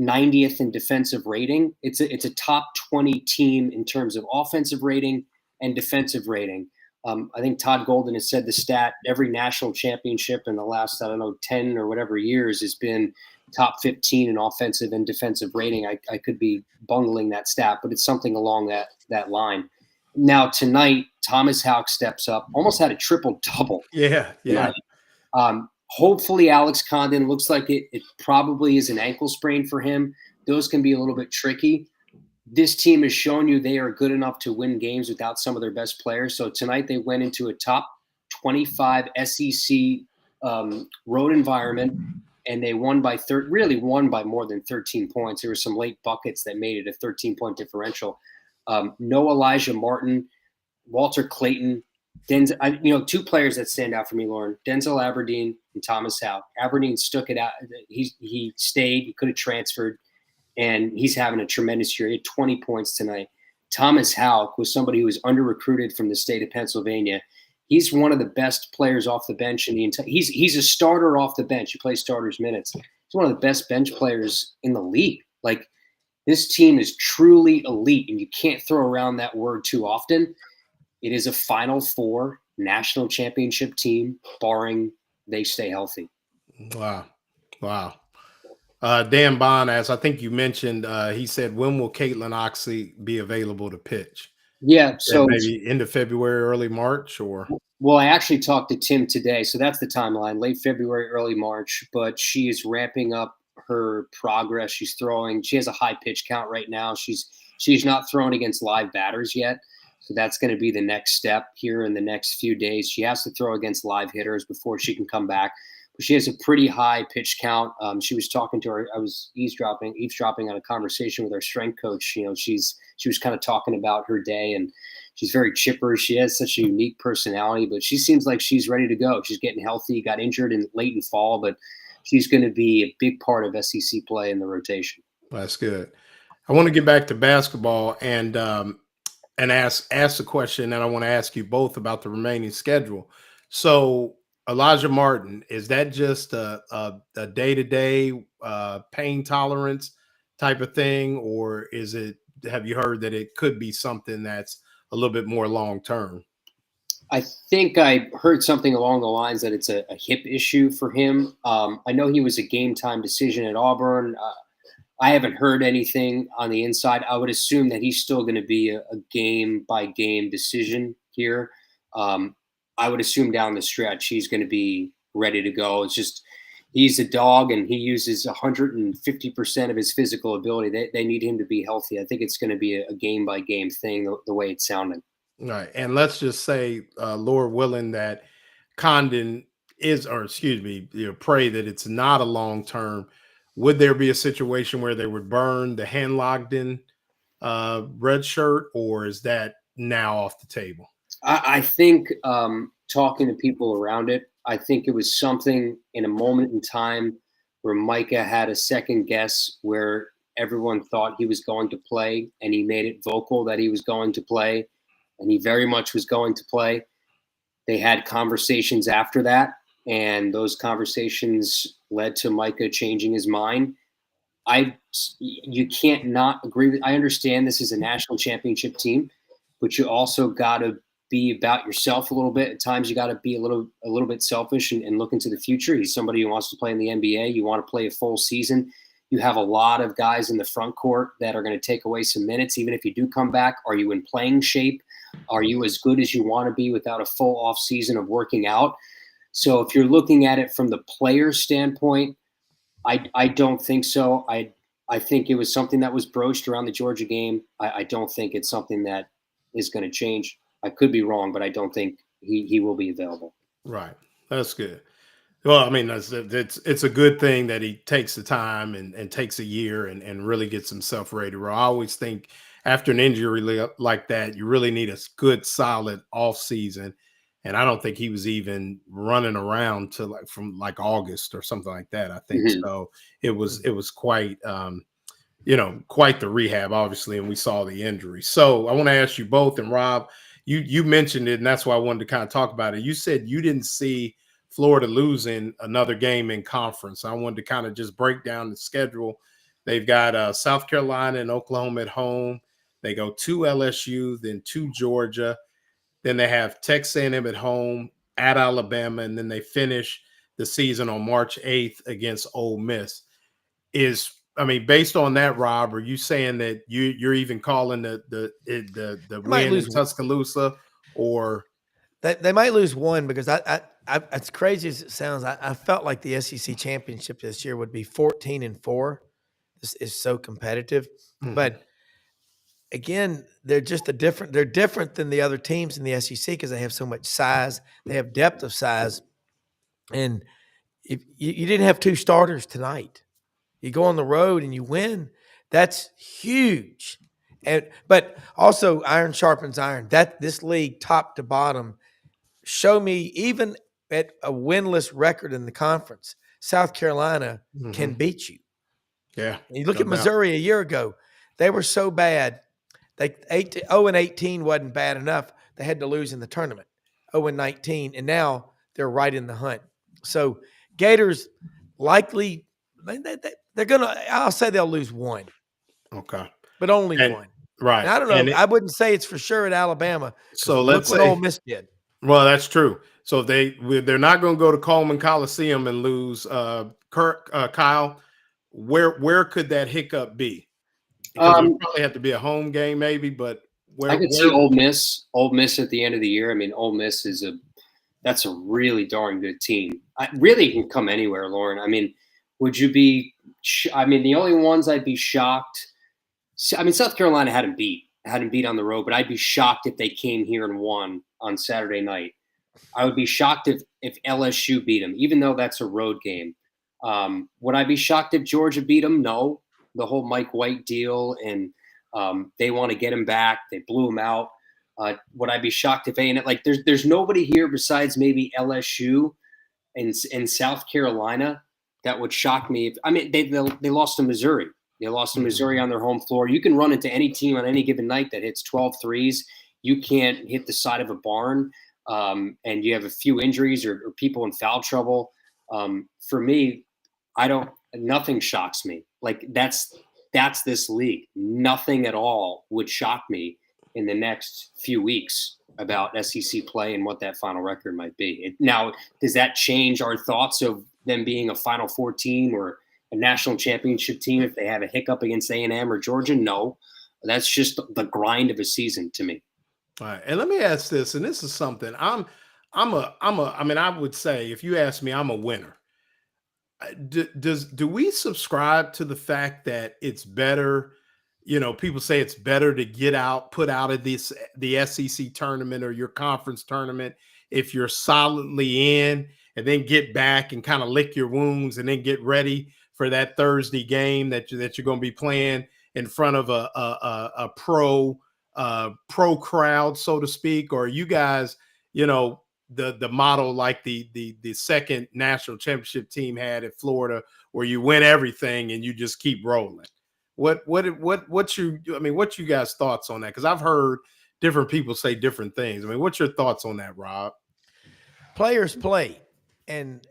90th in defensive rating. It's a top 20 team in terms of offensive rating and defensive rating. I think Todd Golden has said the stat, every national championship in the last, 10 or whatever years has been top 15 in offensive and defensive rating. I could be bungling that stat, but it's something along that line. Now tonight, Thomas Houck steps up, almost had a triple double. Yeah. Hopefully Alex Condon, looks like it probably is an ankle sprain for him. Those can be a little bit tricky. This team has shown you they are good enough to win games without some of their best players. So tonight they went into a top 25 SEC road environment, and they won by more than 13 points. There were some late buckets that made it a 13-point differential. No Elijah Martin, Walter Clayton, Denzel. Two players that stand out for me, Lauren: Denzel Aberdeen and Thomas Houck. Aberdeen stuck it out. He stayed. He could have transferred, and he's having a tremendous year. He had 20 points tonight. Thomas Houck was somebody who was under-recruited from the state of Pennsylvania. He's one of the best players off the bench in the entire. He's a starter off the bench. He plays starters minutes. He's one of the best bench players in the league. Like, this team is truly elite, and you can't throw around that word too often. It is a Final Four national championship team, barring they stay healthy. Wow. Dan Bond, as I think you mentioned, he said, when will Caitlin Oxley be available to pitch? Yeah, so maybe end of February, early March, or? Well, I actually talked to Tim today, so that's the timeline, late February, early March, but she is ramping up her progress. She has a high pitch count right now. She's not thrown against live batters yet. So that's going to be the next step here in the next few days. She has to throw against live hitters before she can come back. But she has a pretty high pitch count. She was talking to her. I was eavesdropping on a conversation with our strength coach. She was kind of talking about her day, and she's very chipper. She has such a unique personality, but she seems like she's ready to go. She's getting healthy. Got injured late in fall, but she's going to be a big part of SEC play in the rotation. That's good. I want to get back to basketball and ask the question that I want to ask you both about the remaining schedule. So Elijah Martin, is that just a day-to-day pain tolerance type of thing, or have you heard that it could be something that's a little bit more long-term? I think I heard something along the lines that it's a hip issue for him. I know he was a game-time decision at Auburn. I haven't heard anything on the inside. I would assume that he's still going to be a game-by-game decision here. I would assume down the stretch he's going to be ready to go. It's just he's a dog, and he uses 150% of his physical ability. They need him to be healthy. I think it's going to be a game-by-game thing, the way it's sounding. All right. And let's just say, Lord willing, that Condon pray that it's not a long-term. Would there be a situation where they would burn the hand locked in red shirt, or is that now off the table? I think talking to people around it, I think it was something in a moment in time where Micah had a second guess where everyone thought he was going to play, and he made it vocal that he was going to play, and he very much was going to play. They had conversations after that, and those conversations led to Micah changing his mind. You can't not agree with. I understand this is a national championship team, but you also got to be about yourself a little bit. At times you got to be a little bit selfish and look into the future. He's somebody who wants to play in the NBA. You want to play a full season. You have a lot of guys in the front court that are going to take away some minutes. Even if you do come back, are you in playing shape? Are you as good as you want to be without a full off season of working out? So if you're looking at it from the player standpoint, I don't think so. I think it was something that was broached around the Georgia game. I don't think it's something that is going to change. I could be wrong, but I don't think he will be available. Right. That's good. Well, I mean, it's a good thing that he takes the time and takes a year and really gets himself ready. I always think after an injury like that, you really need a good, solid off season. And I don't think he was even running around to from August or something like that. I think so. It was quite quite the rehab, obviously, and we saw the injury. So I want to ask you both, and Rob, you mentioned it, and that's why I wanted to kind of talk about it. You said you didn't see Florida losing another game in conference. I wanted to kind of just break down the schedule. They've got South Carolina and Oklahoma at home. They go to LSU, then to Georgia. Then they have Texas A&M at home, at Alabama, and then they finish the season on March 8th against Ole Miss. Based on that, Rob, are you saying that you're even calling the win in Tuscaloosa, or they might lose one? Because I as crazy as it sounds, I felt like the SEC championship this year would be 14-4. This is so competitive, but again, they're different than the other teams in the SEC because they have so much size. They have depth of size, and if you didn't have two starters tonight, you go on the road and you win. That's huge. But also iron sharpens iron. That this league, top to bottom, show me even at a winless record in the conference, South Carolina can beat you. Yeah. And you look at Missouri a year ago; they were so bad. 0-18 wasn't bad enough. They had to lose in the tournament. 0-19, and now they're right in the hunt. So Gators likely they're gonna. I'll say they'll lose one. Okay, but only one. Right. And I don't know. I wouldn't say it's for sure at Alabama. So look what Ole Miss did. Well, that's true. So they're not going to go to Coleman Coliseum and lose. Kyle, where could that hiccup be? Because it would probably have to be a home game, maybe. But I could see Ole Miss. Ole Miss at the end of the year. I mean, Ole Miss that's a really darn good team. Really can come anywhere, Lauren. I mean, would you be? I mean, the only ones I'd be shocked. I mean, South Carolina hadn't beat on the road, but I'd be shocked if they came here and won on Saturday night. I would be shocked if LSU beat them, even though that's a road game. Would I be shocked if Georgia beat them? No. The whole Mike White deal, and they want to get him back. They blew him out. Would I be shocked if there's nobody here besides maybe LSU and South Carolina that would shock me. They lost to Missouri. They lost to Missouri on their home floor. You can run into any team on any given night that hits 12 threes. You can't hit the side of a barn, and you have a few injuries or people in foul trouble. For me, nothing shocks me. Like that's this league. Nothing at all would shock me in the next few weeks about SEC play and what that final record might be. Now, does that change our thoughts of them being a Final Four team or a national championship team if they have a hiccup against A&M or Georgia? No, that's just the grind of a season to me. All right, and let me ask this, and this is something I would say if you ask me, I'm a winner. Do we subscribe to the fact that it's better? People say it's better to put out of the SEC tournament or your conference tournament if you're solidly in, and then get back and kind of lick your wounds and then get ready for that Thursday game that you're going to be playing in front of a pro crowd, so to speak? Or are you guys, the model like the second national championship team had at Florida, where you win everything and you just keep rolling? What's you guys' thoughts on that? Because I've heard different people say different things. I mean, what's your thoughts on that, Rob? Players play, and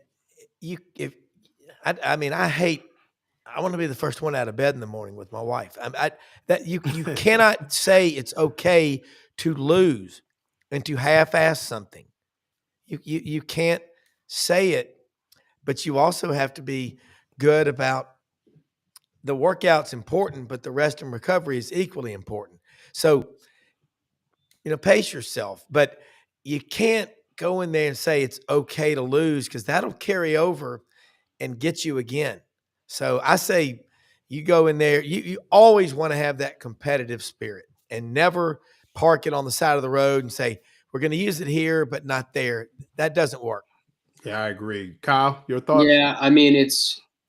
I want to be the first one out of bed in the morning with my wife. You cannot say it's okay to lose. and to half-ass something. You can't say it, but you also have to be good about the workout's important, but the rest and recovery is equally important. So, pace yourself, but you can't go in there and say it's okay to lose, because that'll carry over and get you again. So I say you go in there, you always want to have that competitive spirit and never park it on the side of the road and say, we're going to use it here, but not there. That doesn't work. Yeah, I agree. Kyle, your thoughts? Yeah, I mean,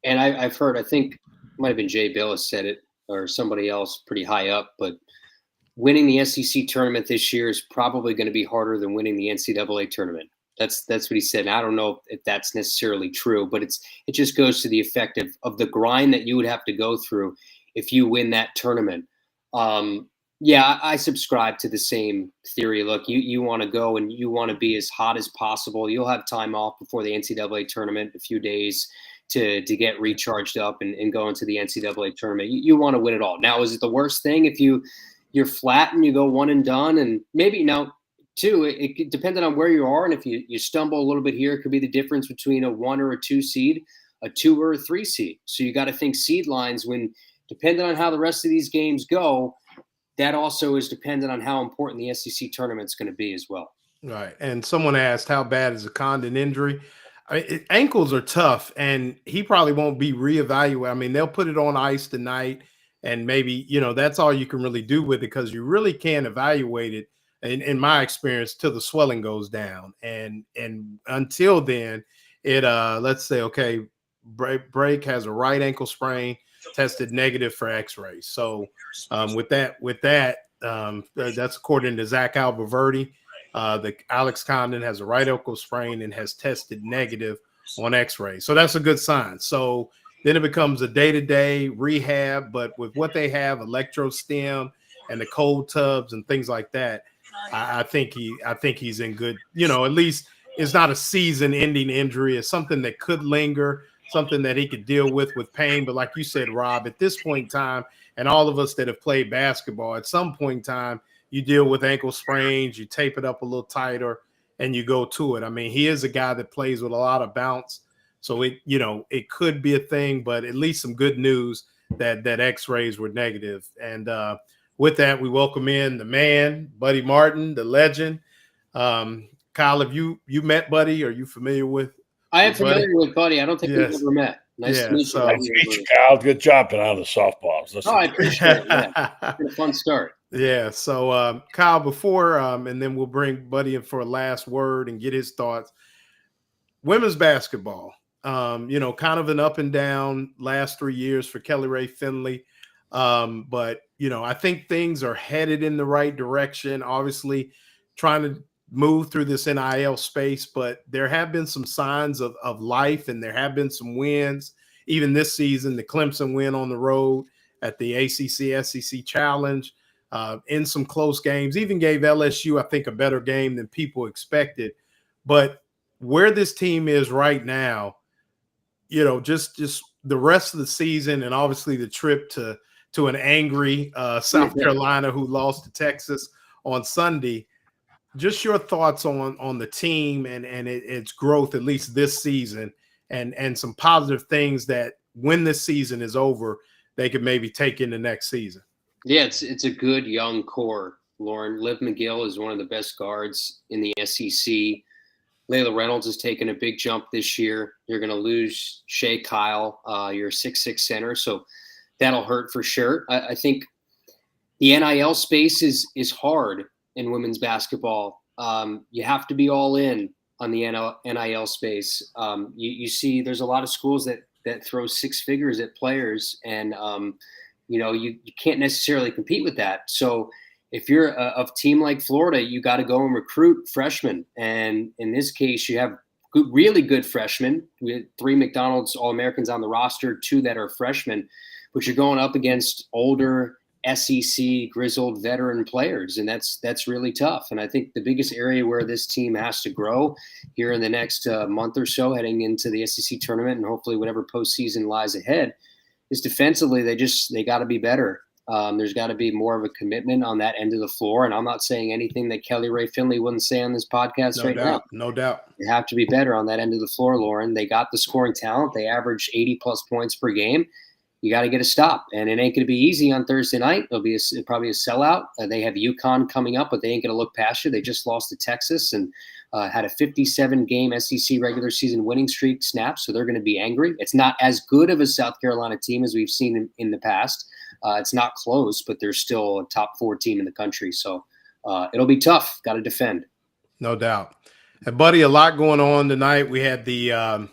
and I've heard, I think it might have been Jay Billis said it or somebody else pretty high up, but winning the SEC tournament this year is probably going to be harder than winning the NCAA tournament. That's what he said. And I don't know if that's necessarily true, but it just goes to the effect of the grind that you would have to go through if you win that tournament. Yeah, I subscribe to the same theory. Look, you want to go and you want to be as hot as possible. You'll have time off before the NCAA tournament, a few days to get recharged up and go into the NCAA tournament. You want to win it all. Now, is it the worst thing if you're flat and you go one and done? And maybe now, too, it depending on where you are, and if you stumble a little bit here, it could be the difference between a 1 or a 2 seed, a 2 or a 3 seed. So you got to think seed lines when, depending on how the rest of these games go, that also is dependent on how important the SEC tournament is going to be as well. Right. And someone asked, how bad is a Condon injury? Ankles are tough, and he probably won't be reevaluated. I mean, they'll put it on ice tonight, and maybe, that's all you can really do with it, because you really can't evaluate it, in my experience, till the swelling goes down. And until then, let's say, okay, Break has a right ankle sprain, tested negative for x-rays. So with that, that's according to Zach Alberverdi. The Alex Condon has a right ankle sprain and has tested negative on x-rays. So that's a good sign. So then it becomes a day-to-day rehab, but with what they have, electrostim and the cold tubs and things like that, I think he's in good, at least it's not a season-ending injury. It's something that could linger, something that he could deal with pain. But like you said, Rob, at this point in time, and all of us that have played basketball, at some point in time, you deal with ankle sprains, you tape it up a little tighter, and you go to it. I mean, he is a guy that plays with a lot of bounce. So it could be a thing, but at least some good news that x-rays were negative. And with that, we welcome in the man, Buddy Martin, the legend. Kyle, have you met Buddy? Are you familiar with? I am familiar with Buddy. I don't think we've ever met. Nice to meet you. Nice to meet you, Kyle. Good job putting out the softballs. I appreciate it. Yeah. It's been a fun start. Yeah. So, Kyle, before, and then we'll bring Buddy in for a last word and get his thoughts. Women's basketball, kind of an up and down last 3 years for Kelly Ray Finley. But, I think things are headed in the right direction. Obviously, trying to move through this NIL space, but there have been some signs of life, and there have been some wins. Even this season, the Clemson win on the road at the ACC SEC Challenge, in some close games, even gave LSU, I think, a better game than people expected. But where this team is right now, just the rest of the season, and obviously the trip to an angry South Carolina who lost to Texas on Sunday. Just your thoughts on the team and its growth, at least this season, and some positive things that when this season is over, they could maybe take into next season. Yeah, it's a good young core, Lauren. Liv McGill is one of the best guards in the SEC. Layla Reynolds has taken a big jump this year. You're going to lose Shea Kyle, your 6'6" center, so that'll hurt for sure. I think the NIL space is hard in women's basketball. You have to be all in on the NIL space. You see there's a lot of schools that throw 6 figures at players, and you can't necessarily compete with that. So if you're a team like Florida, you got to go and recruit freshmen. And in this case, you have really good freshmen. We had 3 McDonald's All-Americans on the roster, 2 that are freshmen, but you're going up against older SEC grizzled veteran players, and that's really tough. And I think the biggest area where this team has to grow here in the next month or so, heading into the SEC tournament and hopefully whatever postseason lies ahead, is defensively. They got to be better. There's got to be more of a commitment on that end of the floor. And I'm not saying anything that Kelly Ray Finley wouldn't say on this podcast now. No doubt. They have to be better on that end of the floor, Lauren. They got the scoring talent. They average 80-plus points per game. You got to get a stop. And it ain't going to be easy on Thursday night. It'll be probably a sellout. They have UConn coming up, but they ain't going to look past you. They just lost to Texas and had a 57-game SEC regular season winning streak snap, so they're going to be angry. It's not as good of a South Carolina team as we've seen in the past. It's not close, but they're still a top 4 team in the country. So it'll be tough. Got to defend. No doubt. And, buddy, a lot going on tonight. We had the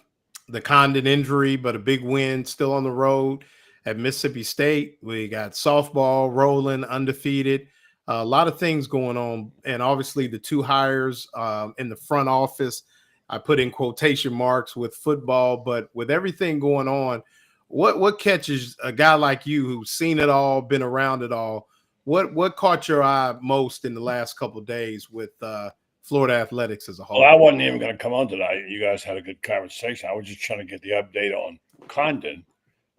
Condon injury, but a big win still on the road at Mississippi State. We got softball rolling, undefeated. A lot of things going on. And obviously the 2 hires in the front office, I put in quotation marks with football, but with everything going on, what catches a guy like you who's seen it all, been around it all? What caught your eye most in the last couple of days with Florida athletics as a whole? Well, I wasn't even going to come on tonight. You guys had a good conversation. I was just trying to get the update on Condon,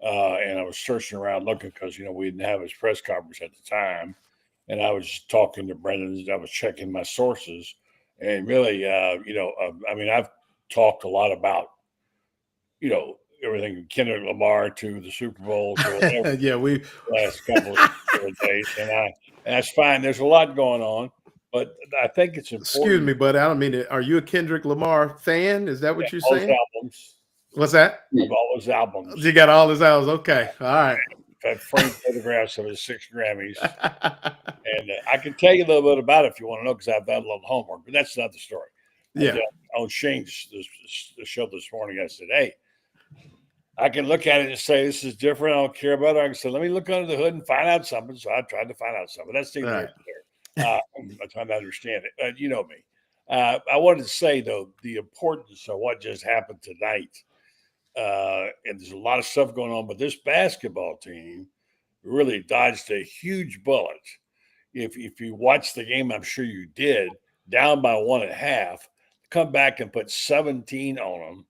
and I was searching around looking because, we didn't have his press conference at the time. And I was talking to Brendan. I was checking my sources. And really, I've talked a lot about, everything from Kendrick Lamar to the Super Bowl. To yeah, we last couple of days. And that's fine. There's a lot going on. But I think it's important. Excuse me, but I don't mean it. Are you a Kendrick Lamar fan? Is that what you're saying? Albums. What's that? All his albums. You got all his albums. Okay. All right. I've had framed photographs of his 6 Grammys. And I can tell you a little bit about it if you want to know, because I've done a little homework, but that's not the story. Yeah. On Shane's the show this morning, I said, hey, I can look at it and say, this is different. I don't care about it. I can say, let me look under the hood and find out something. So I tried to find out something. That's the right. I'm trying to understand it. You know me. I wanted to say, though, the importance of what just happened tonight. And there's a lot of stuff going on, but this basketball team really dodged a huge bullet. If you watched the game, I'm sure you did, down by 1 at half, come back and put 17 on them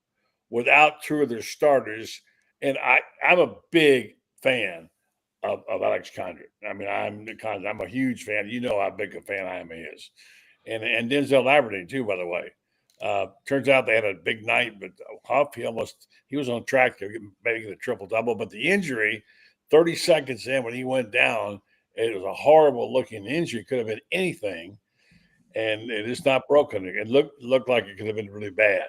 without 2 of their starters. And I'm a big fan of Alex Condrick. I mean, I'm a huge fan. You know how big a fan I am of his. And Denzel Labradine, too, by the way. Turns out they had a big night, but Huff, he was on track to making the triple-double. But the injury, 30 seconds in when he went down, it was a horrible-looking injury. Could have been anything, and it is not broken. It looked like it could have been really bad.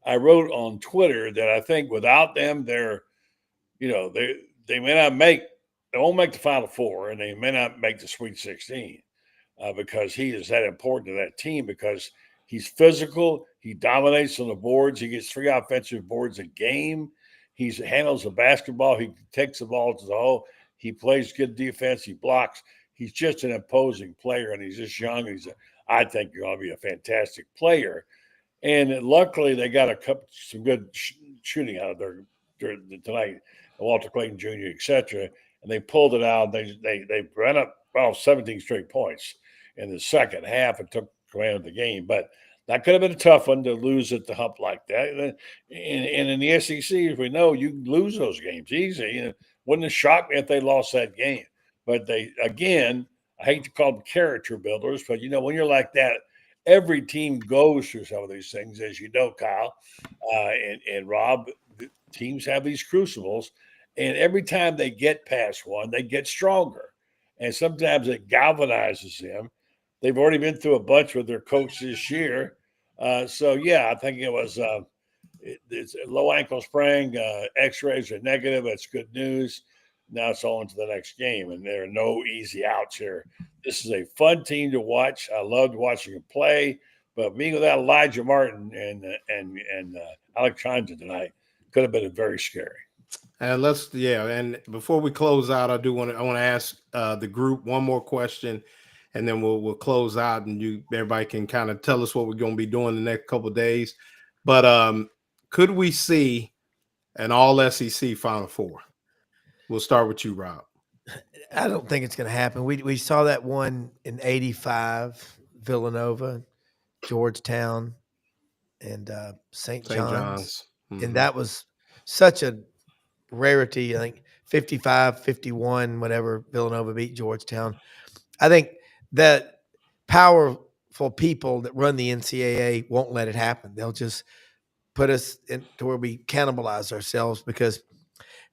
I wrote on Twitter that I think without them, they may not they won't make the Final Four, and they may not make the Sweet 16 because he is that important to that team because he's physical. He dominates on the boards. He gets 3 offensive boards a game. He handles the basketball. He takes the ball to the hole. He plays good defense. He blocks. He's just an imposing player, and he's just young. I think he's going to be a fantastic player. And luckily, they got some good shooting out of there tonight. Walter Clayton Jr., et cetera. And they pulled it out. They ran up 17 straight points in the second half and took command of the game. But that could have been a tough one to lose at the hump like that. And in the SEC, as we know, you lose those games easy. Wouldn't have shocked me if they lost that game. But I hate to call them character builders, but, when you're like that, every team goes through some of these things, as you know, Kyle and Rob. Teams have these crucibles, and every time they get past one, they get stronger. And sometimes it galvanizes them. They've already been through a bunch with their coach this year. I think it was it's a low ankle sprain. X-rays are negative. That's good news. Now it's on to the next game, and there are no easy outs here. This is a fun team to watch. I loved watching them play, but being without Elijah Martin and Alex Condon tonight could have been very scary. And and before we close out, I want to ask the group one more question, and then we'll close out, and everybody can kind of tell us what we're going to be doing the next couple of days. But could we see an all SEC Final Four? We'll start with you, Rob. I don't think it's going to happen. We saw that one in '85, Villanova, Georgetown, and St. John's. Mm-hmm. And that was such a rarity. I think 55-51, whatever Villanova beat Georgetown. I think that powerful people that run the NCAA won't let it happen. They'll just put us into where we cannibalize ourselves, because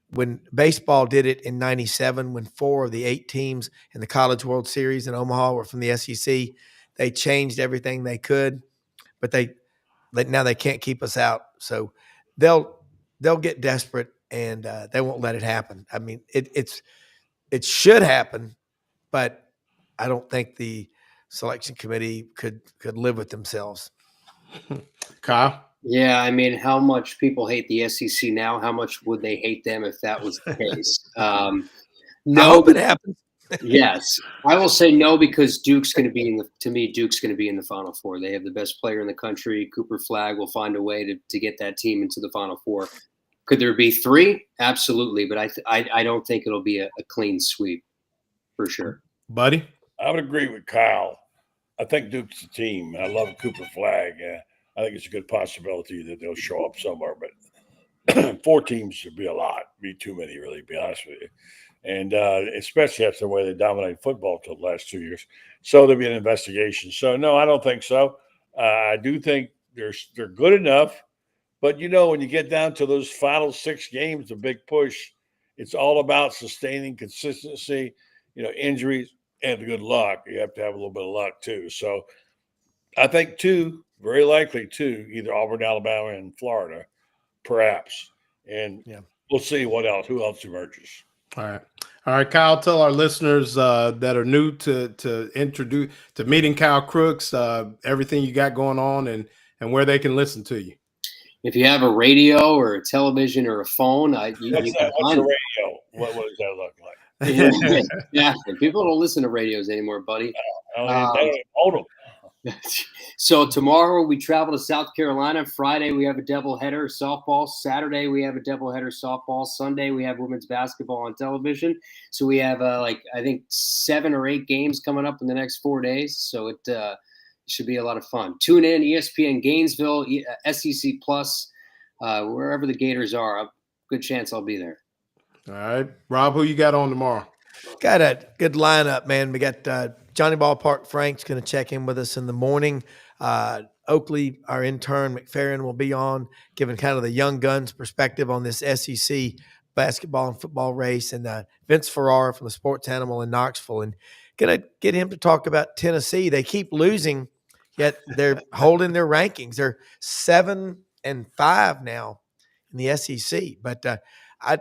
when baseball did it in 97, when 4 of the 8 teams in the College World Series in Omaha were from the SEC, they changed everything they could, but now they can't keep us out. So they'll get desperate, and they won't let it happen. I mean, it should happen, but I don't think the selection committee could live with themselves. Kyle? Yeah, I mean, how much people hate the SEC now? How much would they hate them if that was the case? No, I hope it happens. Yes, I will say no, because Duke's going to be Duke's going to be in the Final Four. They have the best player in the country. Cooper Flagg will find a way to get that team into the Final Four. Could there be 3? Absolutely, but I don't think it'll be a clean sweep for sure. Buddy? I would agree with Kyle. I think Duke's the team. I love Cooper Flagg. I think it's a good possibility that they'll show up somewhere, but 4 teams would be a lot, be too many, really, to be honest with you. And especially after the way they dominated football till the last 2 years. So there'll be an investigation. So, no, I don't think so. I do think they're good enough. But, when you get down to those final 6 games, the big push, it's all about sustaining consistency, injuries, and good luck. You have to have a little bit of luck, too. So I think 2, very likely 2, either Auburn, Alabama, and Florida, perhaps. And we'll see who else emerges. All right, Kyle, tell our listeners that are new to meeting Kyle Crooks, everything you got going on and where they can listen to you. If you have a radio or a television or a phone, What's a radio? What does that look like? Yeah, people don't listen to radios anymore, buddy. They don't hold them. So tomorrow we travel to South Carolina. Friday we have a doubleheader softball. Saturday we have a doubleheader softball. Sunday we have women's basketball on television. So we have I think 7 or 8 games coming up in the next 4 days. So it should be a lot of fun. Tune in, ESPN Gainesville, SEC Plus, wherever the Gators are. Good chance I'll be there. All right, Rob, who you got on tomorrow? Got a good lineup, man. We got Johnny Ballpark Frank's going to check in with us in the morning. Oakley, our intern, McFerrin, will be on, giving kind of the young guns perspective on this SEC basketball and football race. And Vince Ferrara from the Sports Animal in Knoxville. And going to get him to talk about Tennessee. They keep losing, yet they're holding their rankings. They're 7-5 now in the SEC. But I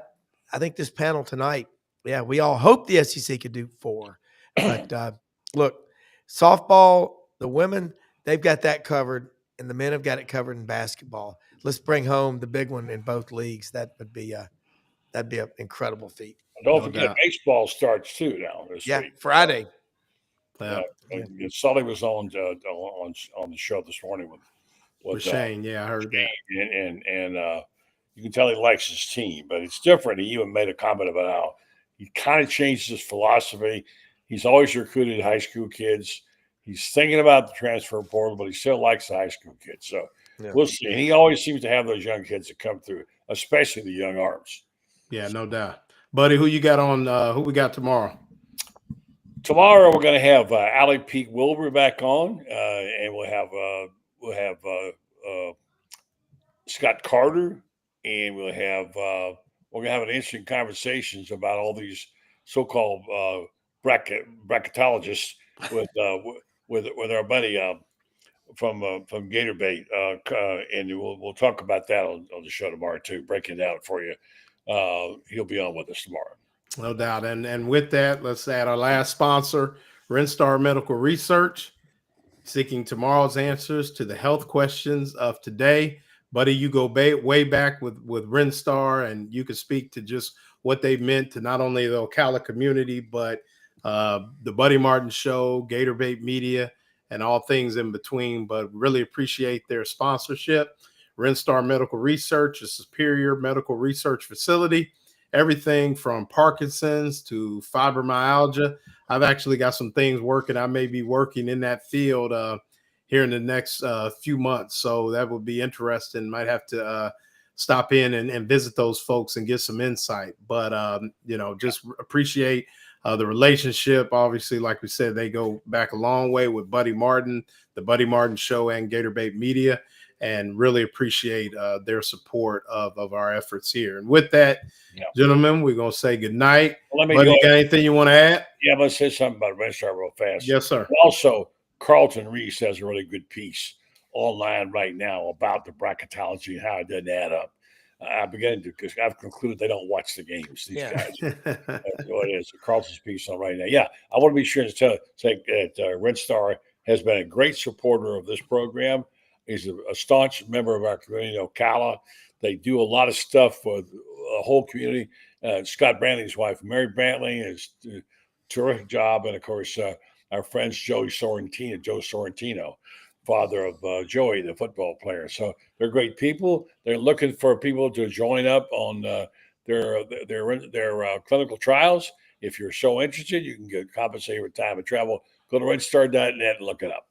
think this panel tonight, we all hope the SEC could do 4. But look, softball, the women, they've got that covered, and the men have got it covered in basketball. Let's bring home the big one in both leagues. That'd be an incredible feat. Don't forget, baseball starts too now this week. Friday. Sully was on the show this morning with Shane. I heard that. And you can tell he likes his team, but it's different. He even made a comment about how he kind of changed his philosophy. He's always recruited high school kids. He's thinking about the transfer portal, but he still likes the high school kids. So we'll see. And he always seems to have those young kids that come through, especially the young arms. Yeah, no doubt. Buddy, who you got on? Who we got tomorrow? Tomorrow we're going to have Allie Pete Wilbur back on, and we'll have Scott Carter, and we're going to have an interesting conversations about all these so-called bracketologists with our buddy from Gator Bait, and we'll talk about that on the show tomorrow too, breaking it down for you. He'll be on with us tomorrow. No doubt. And with that, let's add our last sponsor, Renstar Medical Research, seeking tomorrow's answers to the health questions of today. Buddy, you go way back with Renstar, and you can speak to just what they've meant to not only the Ocala community, but the Buddy Martin Show, Gator Bait Media, and all things in between. But really appreciate their sponsorship. Renstar Medical Research, a superior medical research facility. Everything from Parkinson's to fibromyalgia. I've actually got some things working. I may be working in that field here in the next few months. So that would be interesting. Might have to stop in and visit those folks and get some insight. But just appreciate the relationship. Obviously, like we said, they go back a long way with Buddy Martin, the Buddy Martin Show, and Gator Bait Media, and really appreciate their support of our efforts here. And with that, gentlemen, we're going to say good night. Let me Buddy, got anything you want to add? Yeah, I'm going to say something about Redstar real fast. Yes, sir. Also, Carlton Reese has a really good piece online right now about the bracketology and how it doesn't add up. I'm beginning to, because I've concluded they don't watch the games. These guys. That's what it is. Carlton's piece on right now. Yeah, I want to be sure to say that Red Star has been a great supporter of this program. He's a staunch member of our community, Ocala. They do a lot of stuff for the whole community. Scott Brantley's wife, Mary Brantley, is a terrific job. And, of course, our friends Joe Sorrentino, father of Joey, the football player. So they're great people. They're looking for people to join up on their clinical trials. If you're so interested, you can get compensated with time and travel. Go to redstar.net and look it up.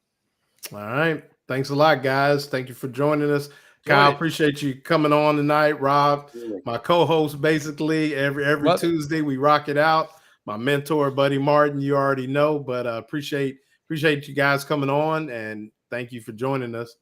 All right. Thanks a lot, guys. Thank you for joining us. Kyle, appreciate you coming on tonight. Rob, my co-host, basically every Tuesday we rock it out. My mentor, Buddy Martin, you already know, but appreciate you guys coming on, and thank you for joining us.